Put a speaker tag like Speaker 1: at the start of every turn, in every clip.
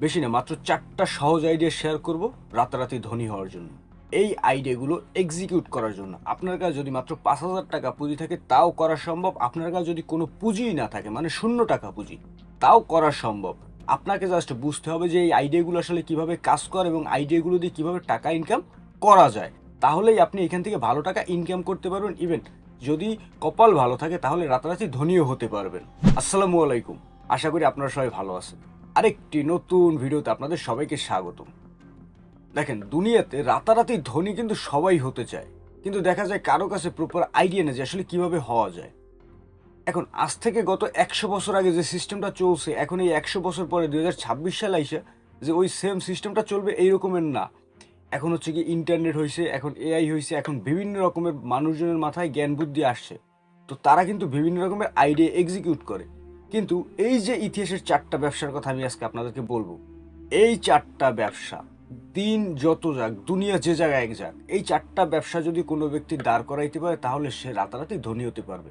Speaker 1: বেশি না, মাত্র 4টা সহজ আইডিয়া শেয়ার করব রাতারাতি ধনী হওয়ার জন্য। এই আইডিয়াগুলো এক্সিকিউট করার জন্য আপনার কাছে যদি মাত্র 5,000 টাকা পুঁজি থাকে তাও করা সম্ভব। আপনার কাছে যদি কোনো পুঁজিই না থাকে, মানে শূন্য টাকা পুঁজি, তাও করা সম্ভব। আপনাকে জাস্ট বুঝতে হবে যে এই আইডিয়াগুলো আসলে কিভাবে কাজ করে এবং আইডিয়াগুলো দিয়ে কিভাবে টাকা ইনকাম করা যায়। তাহলেই আপনি এখান থেকে ভালো টাকা ইনকাম করতে পারবেন। ইভেন যদি কপাল ভালো থাকে তাহলে রাতারাতি ধনীও হতে পারবেন। আসসালামু আলাইকুম, আশা করি আপনারা সবাই ভালো আছেন। আরেকটি নতুন ভিডিওতে আপনাদের সবাইকে স্বাগতম। দেখেন, দুনিয়াতে রাতারাতি ধনী কিন্তু সবাই হতে চায়, কিন্তু দেখা যায় কারো কাছে প্রপার আইডিয়া নেই যে আসলে কিভাবে হওয়া যায়। এখন আজ থেকে গত 100 বছর আগে যে সিস্টেমটা চলছে, এখন এই 100 বছর পরে 2026 সালে আইসা যে ওই সেম সিস্টেমটা চলবে এই রকমের না। এখন হচ্ছে কি ইন্টারনেট হয়েছে, এখন এআই হয়েছে, এখন বিভিন্ন রকমের মানুষজনের মাথায় জ্ঞান বুদ্ধি আসছে। তো তারা কিন্তু বিভিন্ন রকমের আইডিয়া এক্সিকিউট করে। কিন্তু এই যে ইতিহাসের 4টা ব্যবসার কথা আমি আজকে আপনাদেরকে বলবো, এই 4টা ব্যবসা দিন যত যাক, দুনিয়া যে জায়গায় এক যাক, এই 4টা ব্যবসা যদি কোনো ব্যক্তি দাঁড় করাইতে পারে তাহলে সে রাতারাতি ধনী হতে পারবে।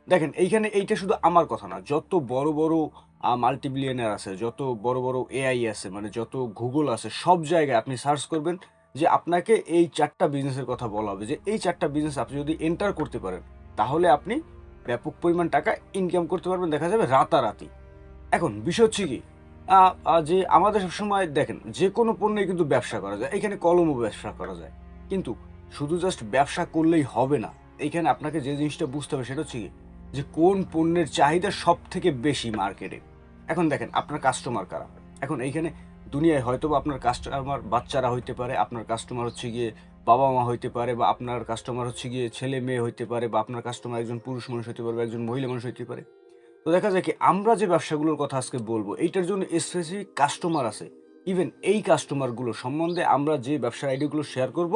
Speaker 1: দেখেন, এইখানে এইটা শুধু আমার কথা না, যত বড় বড় মাল্টিবিলিয়নার আছে, যত বড় বড় এআই আছে, মানে যত গুগল আছে, সব জায়গায় আপনি সার্চ করবেন যে আপনাকে এই 4টা বিজনেসের কথা বলা হবে যে এই 4টা বিজনেস আপনি যদি এন্টার করতে পারেন তাহলে আপনি ব্যাপক পরিমাণ টাকা ইনকাম করতে পারবেন, দেখা যাবে রাতারাতি। এখন বিষয় হচ্ছে কি, যে আমাদের সবসময় দেখেন যে কোনো পণ্যে কিন্তু ব্যবসা করা যায়, এখানে কলমও ব্যবসা করা যায়। কিন্তু শুধু জাস্ট ব্যবসা করলেই হবে না। এইখানে আপনাকে যে জিনিসটা বুঝতে হবে সেটা হচ্ছে কি, যে কোন পণ্যের চাহিদা সব থেকে বেশি মার্কেটে। এখন দেখেন আপনার কাস্টমার কারা। এখন এইখানে দুনিয়ায় হয়তো বা আপনার কাস্টমার বাচ্চারা হইতে পারে, আপনার কাস্টমার হচ্ছে গিয়ে বাবা মা হইতে পারে, বা আপনার কাস্টমার হচ্ছে গিয়ে ছেলে মেয়ে হইতে পারে, বা আপনার কাস্টমার একজন পুরুষ মানুষ হইতে পারে, বা একজন মহিলা মানুষ হইতে পারে। তো দেখা যায় কি, আমরা যে ব্যবসাগুলোর কথা আজকে বলবো এইটার জন্য স্পেসিফিক কাস্টমার আছে। ইভেন এই কাস্টমারগুলো সম্বন্ধে আমরা যে ব্যবসার আইডিয়াগুলো শেয়ার করব,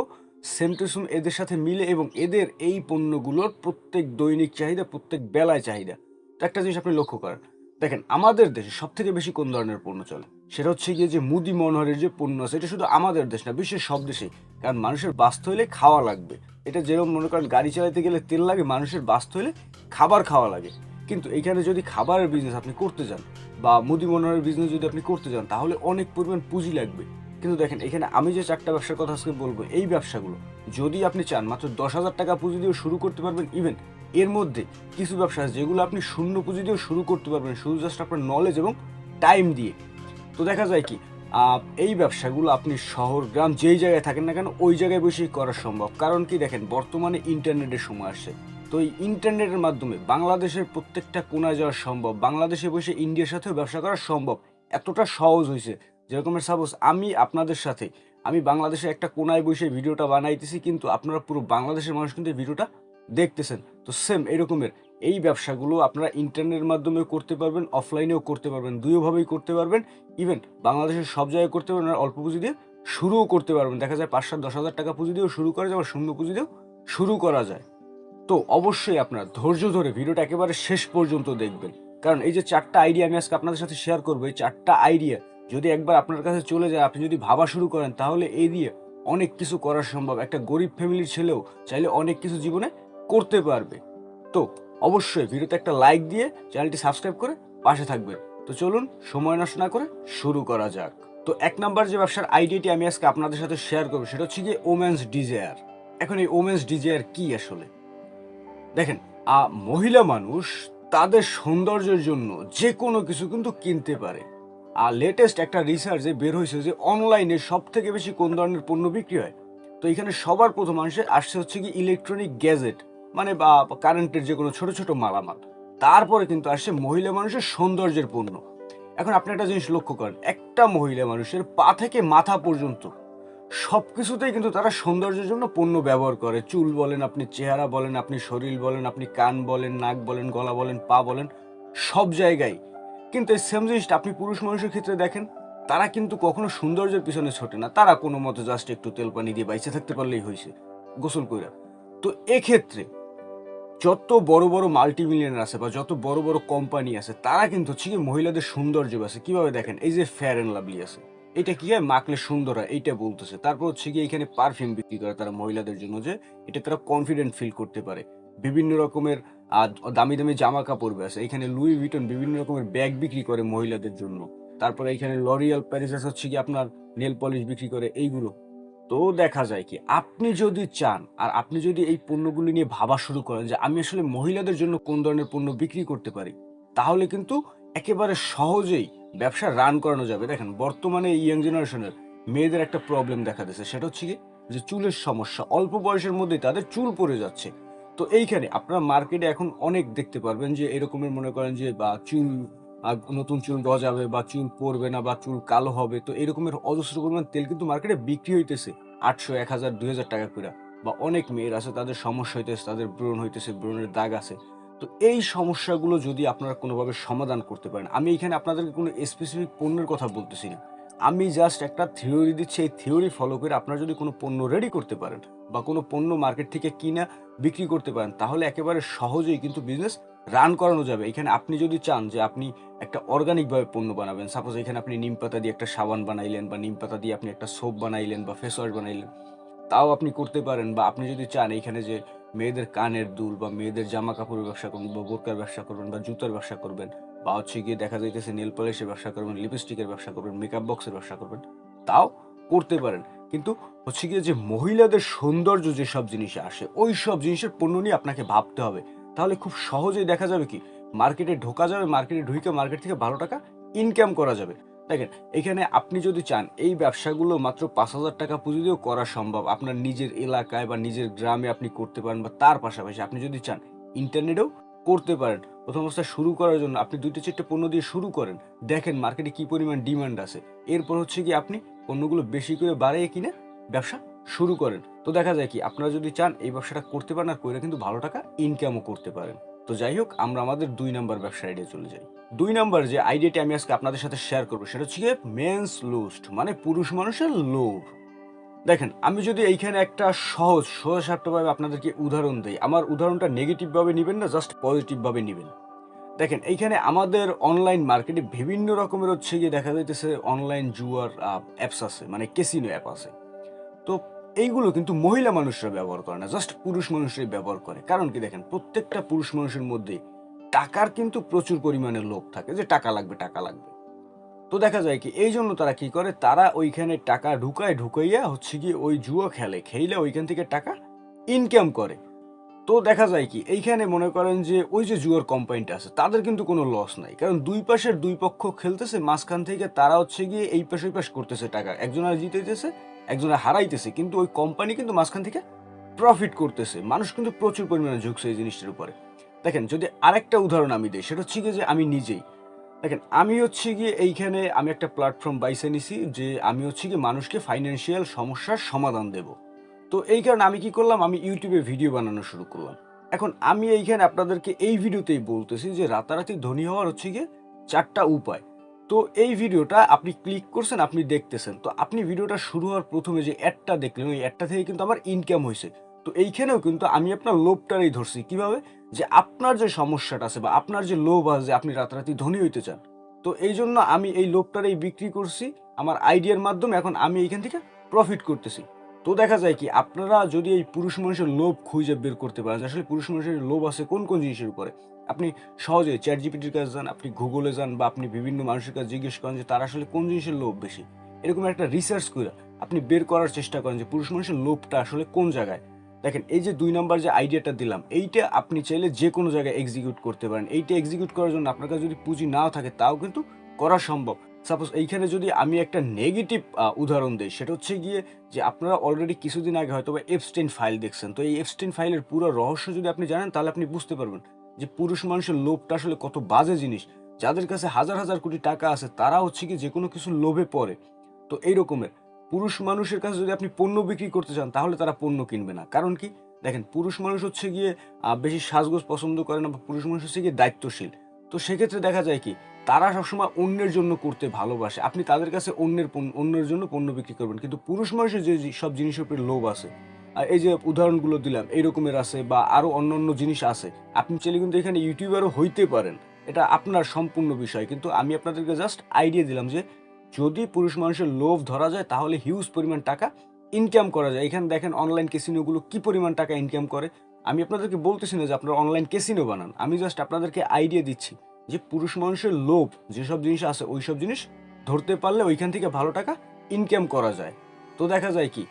Speaker 1: সেম টু সেম এদের সাথে মিলে, এবং এদের এই পণ্যগুলোর প্রত্যেক দৈনিক চাহিদা, প্রত্যেক বেলায় চাহিদা। তো একটা জিনিস আপনি লক্ষ্য করেন, দেখেন আমাদের দেশে সব থেকে বেশি কোন ধরনের পণ্য চলে, সেটা হচ্ছে গিয়ে যে মুদি মনোহরের যে পণ্য আছে। এটা শুধু আমাদের দেশ না, বিশ্বের সব দেশেই। কারণ মানুষের বাঁচতে হলে খাওয়া লাগবে। এটা যেরকম মনে করেন গাড়ি চালাতে গেলে তেল লাগে, মানুষের বাঁচতে হলে খাবার খাওয়া লাগে। কিন্তু এইখানে যদি খাবারের বিজনেস আপনি করতে যান, বা মুদি মনোহরের বিজনেস যদি আপনি করতে যান, তাহলে অনেক পরিমাণ পুঁজি লাগবে। কিন্তু দেখেন, এখানে আমি যে 4টা ব্যবসার কথা আজকে বলবো, এই ব্যবসাগুলো যদি আপনি চান মাত্র 10,000 টাকা পুঁজি দিয়েও শুরু করতে পারবেন। ইভেন এর মধ্যে কিছু ব্যবসা আছে যেগুলো আপনি শূন্য পুঁজি দিয়েও শুরু করতে পারবেন, শুধু জাস্ট আপনার নলেজ এবং টাইম দিয়ে। তো দেখা যায় কি, এই ব্যবসাগুলো আপনি শহর গ্রাম যেই জায়গায় থাকেন না কেন ওই জায়গায় বসেই করা সম্ভব। কারণ কি, দেখেন বর্তমানে ইন্টারনেটের সময় আসছে। তো এই ইন্টারনেটের মাধ্যমে বাংলাদেশের প্রত্যেকটা কোনায় যাওয়া সম্ভব, বাংলাদেশে বসে ইন্ডিয়ার সাথেও ব্যবসা করা সম্ভব। এতটা সহজ হয়েছে, যেরকমের সাপোজ আমি আপনাদের সাথে, আমি বাংলাদেশের একটা কোনায় বসে ভিডিওটা বানাইতেছি, কিন্তু আপনারা পুরো বাংলাদেশের মানুষ কিন্তু এই ভিডিওটা দেখতেছেন। তো সেম এরকমের এই ব্যবসাগুলো আপনারা ইন্টারনেটের মাধ্যমেও করতে পারবেন, অফলাইনেও করতে পারবেন, দুইভাবেই করতে পারবেন। ইভেন বাংলাদেশের সব জায়গায় করতে পারবেন, আর অল্প পুঁজি দিয়ে শুরুও করতে পারবেন। দেখা যায় 5-7-10,000 টাকা পুঁজি দিয়েও শুরু করা যায়, আবার শূন্য পুঁজি দিয়েও শুরু করা যায়। তো অবশ্যই আপনার ধৈর্য ধরে ভিডিওটা একেবারে শেষ পর্যন্ত দেখবেন। কারণ এই যে 4টা আইডিয়া আমি আজকে আপনাদের সাথে শেয়ার করবো, এই 4টা আইডিয়া যদি একবার আপনার কাছে চলে যায়, আপনি যদি ভাবা শুরু করেন, তাহলে এই দিয়ে অনেক কিছু করা সম্ভব। একটা গরিব ফ্যামিলির ছেলেও চাইলে অনেক কিছু জীবনে করতে পারবে। তো অবশ্যই ভিডিওতে একটা লাইক দিয়ে চ্যানেলটি সাবস্ক্রাইব করে পাশে থাকবেন। তো চলুন সময় নষ্ট না করে শুরু করা যাক। তো 1 নাম্বার যে ব্যবসার আইডিয়াটি আমি আজকে আপনাদের সাথে শেয়ার করবো সেটা হচ্ছে গিয়ে ওমেন্স ডিজায়ার। এখন এই ওমেন্স ডিজায়ার কি আসলে? দেখেন, মহিলা মানুষ তাদের সৌন্দর্যের জন্য যে কোনো কিছু কিন্তু কিনতে পারে। আর লেটেস্ট একটা রিসার্চে বের হয়েছে যে অনলাইনে সব থেকে বেশি কোন ধরনের পণ্য বিক্রি হয়। তো এখানে সবার প্রথম আসছে হচ্ছে কি ইলেকট্রনিক গ্যাজেট, মানে বা কারেন্টের যে কোনো ছোট ছোট মালামাল। তারপরে কিন্তু আসছে মহিলা মানুষের সৌন্দর্যের পণ্য। এখন আপনি একটা জিনিস লক্ষ্য করেন, একটা মহিলা মানুষের পা থেকে মাথা পর্যন্ত সবকিছুতেই কিন্তু তারা সৌন্দর্যের জন্য পণ্য ব্যবহার করে। চুল বলেন, আপনি চেহারা বলেন, আপনি শরীর বলেন, আপনি কান বলেন, নাক বলেন, গলা বলেন, পা বলেন, সব জায়গায়। কিন্তু এই সেম জিনিসটা আপনি পুরুষ মানুষের ক্ষেত্রে দেখেন, তারা কিন্তু কখনো সৌন্দর্যের পিছনে ছোটে না। তারা কোনো মতে জাস্ট একটু তেল পানি দিয়ে বাইচে থাকতে পারলেই হয়েছে, গোসল কইরা। তো এক্ষেত্রে যত বড় বড় মাল্টি মিলিয়নার আছে বা যত বড় বড় কোম্পানি আছে, তারা কিন্তু হচ্ছে কি মহিলাদের সৌন্দর্য আছে কিভাবে দেখেন, এই যে ফেয়ার অ্যান্ড লাভলি আছে, এটা কি হয় মাখলে সুন্দর হয় এইটা বলতেছে। তারপর হচ্ছে কি এখানে পারফিউম বিক্রি করে তারা মহিলাদের জন্য, যে এটা তারা কনফিডেন্ট ফিল করতে পারে। বিভিন্ন রকমের দামি দামি জামা কাপড় আছে, এখানে লুই ভিটন বিভিন্ন রকমের ব্যাগ বিক্রি করে মহিলাদের জন্য। তারপরে এখানে লরিয়াল প্যারিসেস হচ্ছে কি আপনার নেল পলিশ বিক্রি করে এইগুলো। তো দেখা যায় কি আপনি যদি চান আর আপনি যদি এই পণ্যগুলি নিয়ে ভাবা শুরু করেন যে আমি আসলে মহিলাদের জন্য কোন ধরনের পণ্য বিক্রি করতে পারি, তাহলে কিন্তু একেবারে সহজেই ব্যবসা রান করানো যাবে। দেখেন বর্তমানে ইয়াং জেনারেশনের মেয়েদের একটা প্রবলেম দেখা দিয়েছে, সেটা হচ্ছে কি যে চুলের সমস্যা। অল্প বয়সের মধ্যেই তাদের চুল পড়ে যাচ্ছে। তো এইখানে আপনারা মার্কেটে এখন অনেক দেখতে পারবেন যে এরকমের মনে করেন যে বা চুল নতুন চুল গজাবে বা চুল পড়বে না বা চুল কালো হবে। তো এরকমের অজস্র পরিমাণ তেল কিন্তু মার্কেটে বিক্রি হইতেছে ৮০০, ১,০০০, ২,০০০ টাকা কইরা। বা অনেক মেয়ের আছে তাদের সমস্যা হইতেছে, তাদের ব্রণ হইতেছে, ব্রণের দাগ আছে। তো এই সমস্যাগুলো যদি আপনারা কোনোভাবে সমাধান করতে পারেন, আমি এখানে আপনাদেরকে কোনো স্পেসিফিক পণ্যের কথা বলতেছি না। আমি জাস্ট একটা থিওরি দিচ্ছি, এই থিওরি ফলো করে আপনারা যদি কোনো পণ্য রেডি করতে পারেন বা কোনো পণ্য মার্কেট থেকে কিনা বিক্রি করতে পারেন, তাহলে একেবারে সহজেই কিন্তু বিজনেস রান করানো যাবে। এখানে আপনি যদি চান যে আপনি একটা অর্গানিকভাবে পণ্য বানাবেন, সাপোজ এখানে আপনি নিমপাতা দিয়ে একটা সাবান বানাইলেন বা নিমপাতা দিয়ে আপনি একটা সোপ বানাইলেন বা ফেস ওয়াশ বানাইলেন, তাও আপনি করতে পারেন। বা আপনি যদি চান এইখানে যে মেয়েদের কানের দুল বা মেয়েদের জামা কাপড়ের ব্যবসা করবেন বা বোরকার ব্যবসা করবেন বা জুতার ব্যবসা করবেন বা হচ্ছে গিয়ে দেখা যাইতেছে নেল পলিশের ব্যবসা করবেন, লিপস্টিকের ব্যবসা করবেন, মেকআপ বক্সের ব্যবসা করবেন, তাও করতে পারেন। কিন্তু হচ্ছে গিয়ে যে মহিলাদের সৌন্দর্য যেসব জিনিসে আসে ওই সব জিনিসের পণ্য নিয়ে আপনাকে ভাবতে হবে। তাহলে খুব সহজেই দেখা যাবে কি মার্কেটে ঢোকা যাবে, মার্কেটে ঢুকে মার্কেট থেকে ভালো টাকা ইনকাম করা যাবে। দেখেন এখানে আপনি যদি চান এই ব্যবসাগুলো মাত্র ৫,০০০ টাকা পুঁজি দিয়েও করা সম্ভব। আপনার নিজের এলাকায় বা নিজের গ্রামে আপনি করতে পারেন বা তার পাশাপাশি আপনি যদি চান ইন্টারনেটেও করতে পারেন। প্রথম অবস্থায় শুরু করার জন্য আপনি ২টা-৪টে পণ্য দিয়ে শুরু করেন। দেখেন মার্কেটে কি পরিমাণ ডিমান্ড আছে। এরপর হচ্ছে গিয়ে আপনি পণ্যগুলো বেশি করে বাড়িয়ে কিনে ব্যবসা শুরু করেন। তো দেখা যায় কি আপনারা যদি চান এই ব্যবসাটা করতে পারেন আর কইরা কিন্তু ভালো টাকা ইনকামও করতে পারেন। তো যাই হোক আমরা আমাদের ২ নাম্বার ব্যবসার আইডিয়া চলে যাই। ২ নাম্বার যে আইডিয়াটি আমি আজকে আপনাদের সাথে শেয়ার করব সেটা হচ্ছে গিয়ে মেন্স লুস্ট, মানে পুরুষ মানুষের লোভ। দেখেন আমি যদি এইখানে একটা সহজ সোজাসাপটাভাবে আপনাদেরকে উদাহরণ দেই, আমার উদাহরণটা নেগেটিভ ভাবে নিবেন না, জাস্ট পজিটিভ ভাবে নিবেন। দেখেন এইখানে আমাদের অনলাইন মার্কেটে বিভিন্ন রকমের হচ্ছে গিয়ে দেখা যাইতেছে অনলাইন জুয়ার অ্যাপস আছে, মানে ক্যাসিনো অ্যাপ আছে। তো এইগুলো কিন্তু মহিলা মানুষরা ব্যবহার করে না, জাস্ট পুরুষ মানুষরাই ব্যবহার করে। কারণ কি দেখেন প্রত্যেকটা পুরুষ মানুষের মধ্যে টাকার কিন্তু প্রচুর পরিমাণে লোভ থাকে যে টাকা লাগবে, টাকা লাগবে। তো দেখা যায় কি এইজন্য তারা কি করে, তারা ওইখানে টাকা ঢুকাইয়া হচ্ছে গিয়ে ওই জুয়া খেইলে ওইখান থেকে টাকা ইনকাম করে। তো দেখা যায় কি এইখানে মনে করেন যে ওই যে জুয়ার কোম্পানিটা আছে তাদের কিন্তু কোনো লস নাই, কারণ দুই পাশের দুই পক্ষ খেলতেছে, মাঝখান থেকে তারা হচ্ছে গিয়ে এই পাশ ওই পাশ করতেছে, টাকা একজনের জিতেছে একজনের হারাইতেছে, কিন্তু ওই কোম্পানি কিন্তু মাঝখান থেকে প্রফিট করতেছে। মানুষ কিন্তু প্রচুর পরিমাণে ঝুঁকছে এই জিনিসটার উপরে। দেখেন যদি আরেকটা উদাহরণ আমি দিই সেটা হচ্ছে গিয়ে যে আমি নিজেই, দেখেন আমি হচ্ছে গিয়ে এইখানে আমি একটা প্ল্যাটফর্ম বাইছে নিছি যে আমি হচ্ছে গিয়ে মানুষকে ফাইন্যান্সিয়াল সমস্যার সমাধান দেব। তো এই কারণে আমি কি করলাম, আমি ইউটিউবে ভিডিও বানানো শুরু করলাম। এখন আমি এইখানে আপনাদেরকে এই ভিডিওতেই বলতেছি যে রাতারাতি ধনী হওয়ার হচ্ছে গিয়ে ৪টা উপায়। তো এই ভিডিওটা আপনি ক্লিক করছেন, আপনি দেখতেছেন। তো আপনি ভিডিওটা শুরু হওয়ার প্রথমে যে অ্যাডটা দেখলেন ওই অ্যাডটা থেকে কিন্তু আমার ইনকাম হয়েছে। তো এইখানেও কিন্তু আমি আপনার লোভটারই ধরছি। কিভাবে? যে আপনার যে সমস্যাটা আছে বা আপনার যে লোভ আছে যে আপনি রাতারাতি ধনী হইতে চান। তো এইজন্য আমি এই লোভটারই বিক্রি করছি আমার আইডিয়ার মাধ্যমে, এখন আমি এইখান থেকে প্রফিট করতেছি। তো দেখা যায় কি আপনারা যদি এই পুরুষ মানুষের লোভ খুঁজে বের করতে পারেন যে আসলে পুরুষ মানুষের লোভ আছে কোন কোন জিনিসের উপরে, আপনি সহজে চ্যাট জিপিটির কাছে যান, আপনি গুগলে যান বা আপনি বিভিন্ন মানুষের কাছে জিজ্ঞেস করেন যে তারা আসলে কোন জিনিসের লোভ বেশি। এরকম একটা রিসার্চ করে আপনি বের করার চেষ্টা করেন যে পুরুষ মানুষের লোভটা আসলে কোন জায়গায়। দেখেন এই যে ২ নাম্বার যে আইডিয়াটা দিলাম এইটা আপনি চাইলে যে কোনো জায়গায় এক্সিকিউট করতে পারেন। এইটা এক্সিকিউট করার জন্য আপনার কাছে যদি পুঁজি নাও থাকে তাও কিন্তু করা সম্ভব। সাপোজ এইখানে যদি আমি একটা নেগেটিভ উদাহরণ দেই সেটা হচ্ছে গিয়ে যে আপনারা অলরেডি কিছুদিন আগে হয়তো বা এপস্টেইন ফাইল দেখছেন। তো এই এপস্টেইন ফাইলের পুরো রহস্য যদি আপনি জানেন তাহলে আপনি বুঝতে পারবেন যে পুরুষ মানুষের লোভটা আসলে কত বাজে জিনিস। যাদের কাছে হাজার হাজার কোটি টাকা আছে তারা হচ্ছে কি যেকোনো কিছুর লোভে পড়ে। তো এই রকমের পুরুষ মানুষের কাছে যদি আপনি পণ্য বিক্রি করতে চান তাহলে তারা পণ্য কিনবে না। কারণ কি? দেখেন পুরুষ মানুষ হচ্ছে গিয়ে বেশি সাজগোজ পছন্দ করে না বা পুরুষ মানুষ হচ্ছে গিয়ে দায়িত্বশীল। তো সেক্ষেত্রে দেখা যায় কি তারা সবসময় অন্যের জন্য করতে ভালোবাসে। আপনি তাদের কাছে অন্যের জন্য পণ্য বিক্রি করবেন। কিন্তু পুরুষ মানুষের যে সব জিনিসের উপরে লোভ আছে, এই যে উদাহরণগুলো দিলাম এই রকমের আছে বা আরো অন্যান্য জিনিস আছে। আপনি চাইলে কিন্তু এখানে ইউটিউবারও হইতে পারেন। এটা আপনার সম্পূর্ণ বিষয়। কিন্তু আমি আপনাদেরকে জাস্ট আইডিয়া দিলাম যে যদি পুরুষ মানুষের লোভ ধরা যায় তাহলে হিউজ পরিমাণ টাকা ইনকাম করা যায়। এখানে দেখেন অনলাইন ক্যাসিনোগুলো কি পরিমাণ টাকা ইনকাম করে। আমি আপনাদেরকে বলতেছি না যে আপনারা অনলাইন ক্যাসিনো বানান। আমি জাস্ট আপনাদেরকে আইডিয়া দিচ্ছি যে পুরুষ মানুষের লোভ যেসব জিনিস আছে ওইসব জিনিস ধরতে পারলে ওইখান থেকে ভালো টাকা ইনকাম করা যায়। তো দেখা যায় কি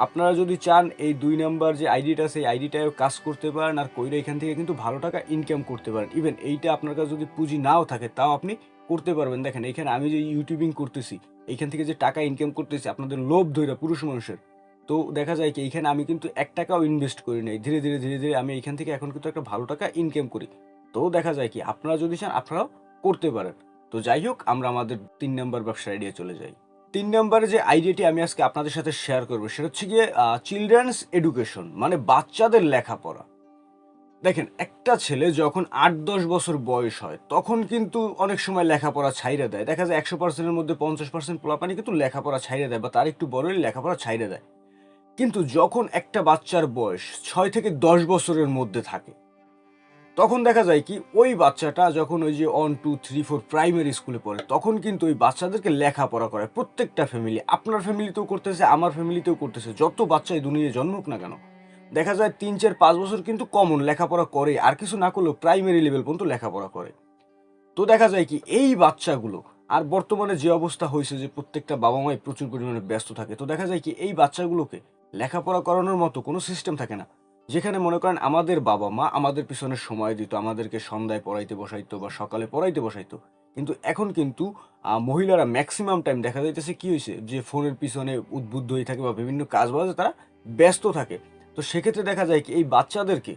Speaker 1: আপনারা যদি চান এই ২ নাম্বার যে আইডিটা আছে এই আইডিটায়ও কাজ করতে পারেন আর কইরে এখান থেকে কিন্তু ভালো টাকা ইনকাম করতে পারেন। ইভেন এইটা আপনার কাছে যদি পুঁজি নাও থাকে তাও আপনি করতে পারবেন। দেখেন এইখানে আমি যে ইউটিউবিং করতেছি, এইখান থেকে যে টাকা ইনকাম করতেছি আপনাদের লোভ ধইরা পুরুষ মানুষের। তো দেখা যায় কি এইখানে আমি কিন্তু ৳১ টাকাও ইনভেস্ট করি নাই। ধীরে ধীরে আমি এইখান থেকে এখন কিন্তু একটা ভালো টাকা ইনকাম করি। তো দেখা যায় কি আপনারা যদি চান আপনারাও করতে পারেন। তো যাই হোক আমরা আমাদের ৩ নাম্বার ব্যবসার আইডিয়া চলে যাই। ৩ নাম্বারে যে আইডিয়াটি আমি আজকে আপনাদের সাথে শেয়ার করব সেটা হচ্ছে গিয়ে চিলড্রেন্স এডুকেশন মানে বাচ্চাদের লেখাপড়া। দেখেন একটা ছেলে যখন ৮-১০ বছর বয়স হয় তখন কিন্তু অনেক সময় লেখাপড়া ছাইড়া দেয়। দেখা যায় ১০০% এর মধ্যে ৫০% পোলাপানি কিন্তু লেখাপড়া ছাইড়া দেয় বা তার একটু বড় হলে লেখাপড়া ছাইড়া দেয়। কিন্তু যখন একটা বাচ্চার বয়স ৬ থেকে ১০ বছরের মধ্যে থাকে তখন দেখা যায় কি ওই বাচ্চাটা যখন ওই যে ১, ২, ৩, ৪ প্রাইমারি স্কুলে পড়ে তখন কিন্তু ওই বাচ্চাদেরকে লেখাপড়া করায়। প্রত্যেকটা ফ্যামিলি, আপনার ফ্যামিলিতেও করতেছে, আমার ফ্যামিলিতেও করতেছে। যত বাচ্চা এই দুনিয়ায় জন্মুক না কেন, দেখা যায় ৩, ৪, ৫ বছর কিন্তু কমন লেখাপড়া করে। আর কিছু না করলেও প্রাইমারি লেভেল পর্যন্ত লেখাপড়া করে। তো দেখা যায় কি এই বাচ্চাগুলো আর বর্তমানে যে অবস্থা হয়েছে যে প্রত্যেকটা বাবা-মাই প্রচুর পরিমাণে ব্যস্ত থাকে। তো দেখা যায় কি এই বাচ্চাগুলোকে লেখাপড়া করানোর মতো কোনো সিস্টেম থাকে না। যেখানে মনে করেন আমাদের বাবা-মা আমাদের পিছনে সময় দিত, আমাদেরকে সন্ধ্যায় পড়াইতে বসাইতো বা সকালে পড়াইতে বসাইতো। কিন্তু এখন কিন্তু মহিলারা ম্যাক্সিমাম টাইম দেখা যাইতেছে কি হইছে যে ফোনের পিছনে উদ্বুদ্ধ হয়ে থাকে বা বিভিন্ন কাজবাজে তারা ব্যস্ত থাকে। তো সেক্ষেত্রে দেখা যায় কি এই বাচ্চাদেরকে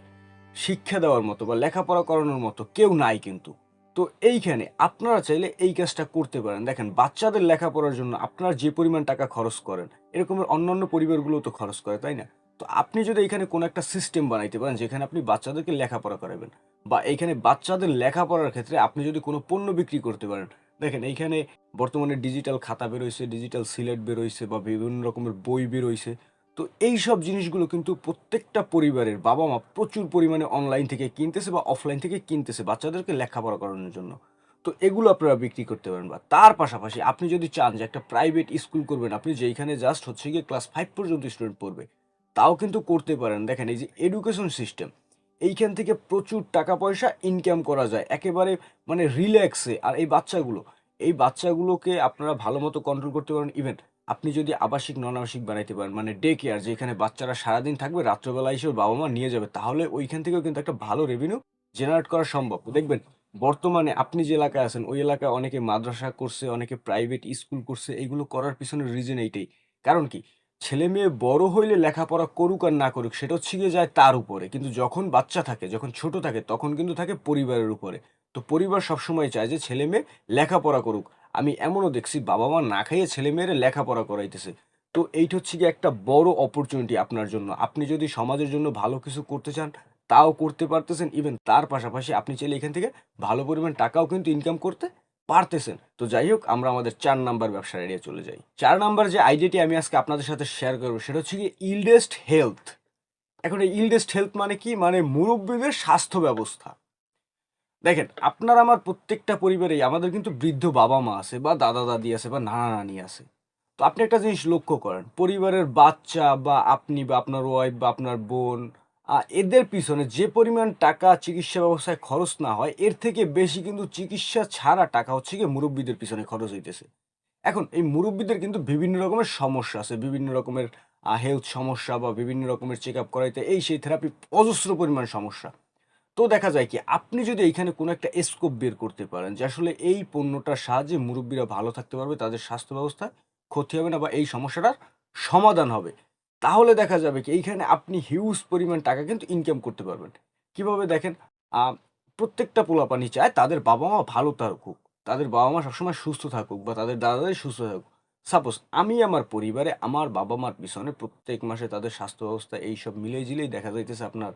Speaker 1: শিক্ষা দেওয়ার মতো বা লেখাপড়া করানোর মতো কেউ নাই কিন্তু। তো এইখানে আপনারা চাইলে এই কাজটা করতে পারেন। দেখেন বাচ্চাদের লেখাপড়ার জন্য আপনারা যে পরিমাণ টাকা খরচ করেন, এরকমের অন্যান্য পরিবারগুলোও তো খরচ করে, তাই না? তো আপনি যদি এখানে কোনো একটা সিস্টেম বানাইতে পারেন যেখানে আপনি বাচ্চাদেরকে লেখাপড়া করাবেন বা এইখানে বাচ্চাদের লেখাপড়ার ক্ষেত্রে আপনি যদি কোনো পণ্য বিক্রি করতে পারেন। দেখেন এইখানে বর্তমানে ডিজিটাল খাতা বেরোইছে, ডিজিটাল সিলেট বেরোইছে বা বিভিন্ন রকমের বই বেরোইছে। তো এইসব জিনিসগুলো কিন্তু প্রত্যেকটা পরিবারের বাবা-মা প্রচুর পরিমাণে অনলাইন থেকে কিনতেছে বা অফলাইন থেকে কিনতেছে বাচ্চাদেরকে লেখাপড়া করানোর জন্য। তো এগুলো আপনারা বিক্রি করতে পারেন বা তার পাশাপাশি আপনি যদি চান যে একটা প্রাইভেট স্কুল করবেন, আপনি যেইখানে জাস্ট হচ্ছে গিয়ে ক্লাস 5 পর্যন্ত স্টুডেন্ট পড়বে, তাও কিন্তু করতে পারেন। দেখেন এই যে এডুকেশন সিস্টেম, এইখান থেকে প্রচুর টাকা পয়সা ইনকাম করা যায় একেবারে মানে রিল্যাক্সে। আর এই বাচ্চাগুলোকে আপনারা ভালোমতো কন্ট্রোল করতে পারেন। ইভেন আপনি যদি আবাসিক, নন-আবাসিক বানাইতে পারেন মানে ডে কেয়ার যেখানে বাচ্চারা সারাদিন থাকবে, রাত্রেবেলা এসে ওর বাবা-মা নিয়ে যাবে। তাহলে ওইখান থেকেও কিন্তু একটা ভালো রেভিনিউ জেনারেট করা সম্ভব। দেখবেন বর্তমানে আপনি যে এলাকায় আছেন ওই এলাকায় অনেকে মাদ্রাসা করছে, অনেকে প্রাইভেট স্কুল করছে। এগুলো করার পিছনের রিজন এইটাই। কারণ কি? ছেলেমেয়ে বড় হইলে লেখাপড়া করুক আর না করুক সেটা হচ্ছে গিয়ে যায় তার উপরে। কিন্তু যখন বাচ্চা থাকে, যখন ছোট থাকে তখন কিন্তু থাকে পরিবারের উপরে। তো পরিবার সবসময় চায় যে ছেলেমেয়ে লেখাপড়া করুক। আমি এমনও দেখছি বাবা-মা না খাইয়ে ছেলেমেয়েরে লেখাপড়া করাইতেছে। তো এইটা হচ্ছে গিয়ে একটা বড় অপরচুনিটি আপনার জন্য। আপনি যদি সমাজের জন্য ভালো কিছু করতে চান, তাও করতে পারতেছেন। ইভেন তার পাশাপাশি আপনি চাইলে এখান থেকে ভালো পরিমাণ টাকাও কিন্তু ইনকাম করতে পারতেছেন। তো যাই হোক আমরা আমাদের ৪ নাম্বার ব্যবসার আইডিয়া চলে যাই। ৪ নাম্বার যে আইডিয়াটি আমি আজকে আপনাদের সাথে শেয়ার করব সেটা হচ্ছে গিয়ে ইল্ডেস্ট হেলথ। এখন এই ইল্ডেস্ট হেলথ মানে কি? মানে মুরুব্বিদের স্বাস্থ্য ব্যবস্থা। দেখেন, আপনার আমার প্রত্যেকটা পরিবারেই আমাদের কিন্তু বৃদ্ধ বাবা-মা আছে বা দাদা-দাদি আছে বা নানা-নানি আছে। তো আপনি একটা জিনিস লক্ষ্য করেন, পরিবারের বাচ্চা বা আপনি বা আপনার ওয়াইফ বা আপনার বোন এদের পিছনে যে পরিমাণ টাকা চিকিৎসা ব্যবস্থায় খরচ না হয়, এর থেকে বেশি কিন্তু চিকিৎসা ছাড়া টাকা হচ্ছে গিয়ে মুরুব্বিদের পিছনে খরচ হইতেছে। এখন এই মুরুব্বিদের কিন্তু বিভিন্ন রকমের সমস্যা আছে। বিভিন্ন রকমের হেলথ সমস্যা বা বিভিন্ন রকমের চেকআপ করাইতে এই সেই থেরাপি অজস্র পরিমাণ সমস্যা। তো দেখা যায় কি আপনি যদি এইখানে কোনো একটা স্কোপ বের করতে পারেন যে আসলে এই পণ্যটার সাহায্যে মুরব্বীরা ভালো থাকতে পারবে, তাদের স্বাস্থ্য ব্যবস্থায় ক্ষতি হবে না বা এই সমস্যাটার সমাধান হবে। তাহলে দেখা যাবে কি এইখানে আপনি হিউজ পরিমাণ টাকা কিন্তু ইনকাম করতে পারবেন। কিভাবে দেখেন, আ প্রত্যেকটা পোলাপানি চায় তাদের বাবা-মা ভালো থাকুক। তাদের বাবা-মা সবসময় সুস্থ থাকুক বা তাদের দাদা-দাদি সুস্থ থাকুক। সাপোজ আমি আমার পরিবারে আমার বাবা-মার পিছনে প্রত্যেক মাসে তাদের স্বাস্থ্য ব্যবস্থা এইসব মিলেই-ঝিলেই দেখা যাইতেছে আপনার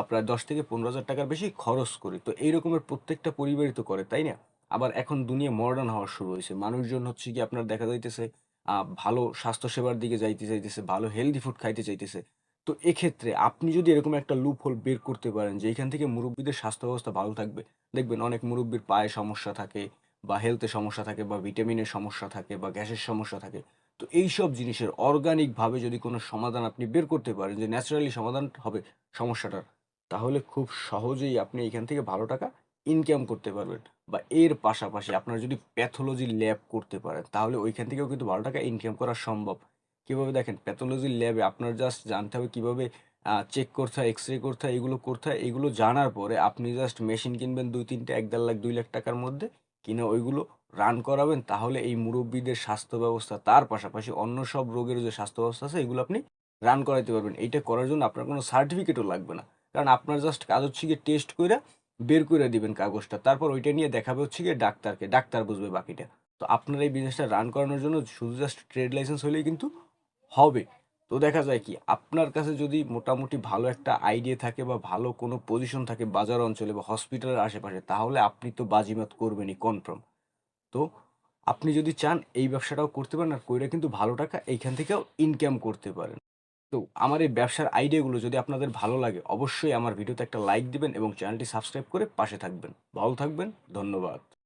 Speaker 1: প্রায় ১০ থেকে ১৫,০০০ টাকার বেশি খরচ করি। তো এই রকমের প্রত্যেকটা পরিবারই তো করে, তাই না? আবার এখন দুনিয়া মডার্ন হওয়া শুরু হইছে। মানুষজন হচ্ছে গিয়ে আপনার দেখা যাইতেছে ভালো স্বাস্থ্যসেবার দিকে যাইতে চাইতেছে, ভালো হেলথি ফুড খাইতে চাইতেছে। তো এক্ষেত্রে আপনি যদি এরকম একটা লুপ হোল বের করতে পারেন যে এইখান থেকে মুরুব্বিদের স্বাস্থ্য ব্যবস্থা ভালো থাকবে। দেখবেন অনেক মুরুব্বির পায়ে সমস্যা থাকে বা হেলথে সমস্যা থাকে বা ভিটামিনের সমস্যা থাকে বা গ্যাসের সমস্যা থাকে। তো এইসব জিনিসের অর্গানিকভাবে যদি কোনো সমাধান আপনি বের করতে পারেন যে ন্যাচারালি সমাধান হবে সমস্যাটার, তাহলে খুব সহজেই আপনি এখান থেকে ভালো টাকা ইনকাম করতে পারবেন। বা এর পাশাপাশি আপনারা যদি প্যাথোলজি ল্যাব করতে পারেন তাহলে ওইখান থেকেও কিন্তু ভালো টাকা ইনকাম করা সম্ভব। কীভাবে দেখেন, প্যাথোলজি ল্যাবে আপনার জাস্ট জানতে হবে কীভাবে চেক করতে হয়, এক্স-রে করতে হয়, এগুলো করতে হয়। এগুলো জানার পরে আপনি জাস্ট মেশিন কিনবেন ২-৩ টা ১-১.৫ লাখ ২ লাখ টাকার মধ্যে, কিনে ওইগুলো রান করাবেন। তাহলে এই মুরব্বিদের স্বাস্থ্য ব্যবস্থা, তার পাশাপাশি অন্য সব রোগের যে স্বাস্থ্য ব্যবস্থা আছে এগুলো আপনি রান করাইতে পারবেন। এইটা করার জন্য আপনার কোনো সার্টিফিকেটও লাগবে না। কারণ আপনার জাস্ট কাজ হচ্ছে গিয়ে টেস্ট কইরা বের করে দিবেন কাগজটা। তারপর ওইটা নিয়ে দেখাবে হচ্ছে গিয়ে ডাক্তারকে। ডাক্তার বুঝবে বাকিটা। তো আপনার এই বিজনেসটা রান করানোর জন্য শুধু জাস্ট ট্রেড লাইসেন্স হইলেই কিন্তু হবে। তো দেখা যায় কি, আপনার কাছে যদি মোটামুটি ভালো একটা আইডিয়া থাকে বা ভালো কোনো পজিশন থাকে বাজার অঞ্চলে বা হসপিটালের আশেপাশে, তাহলে আপনি তো বাজিমাত করবেনই কনফার্ম। তো আপনি যদি চান এই ব্যবসাটাও করতে পারেন, আর কইরা কিন্তু ভালো টাকা এইখান থেকেও ইনকাম করতে পারেন। তো আমার এই ব্যবসার আইডিয়াগুলো যদি আপনাদের ভালো লাগে, অবশ্যই আমার ভিডিওতে একটা লাইক দিবেন এবং চ্যানেলটি সাবস্ক্রাইব করে পাশে থাকবেন। ভালো থাকবেন। ধন্যবাদ।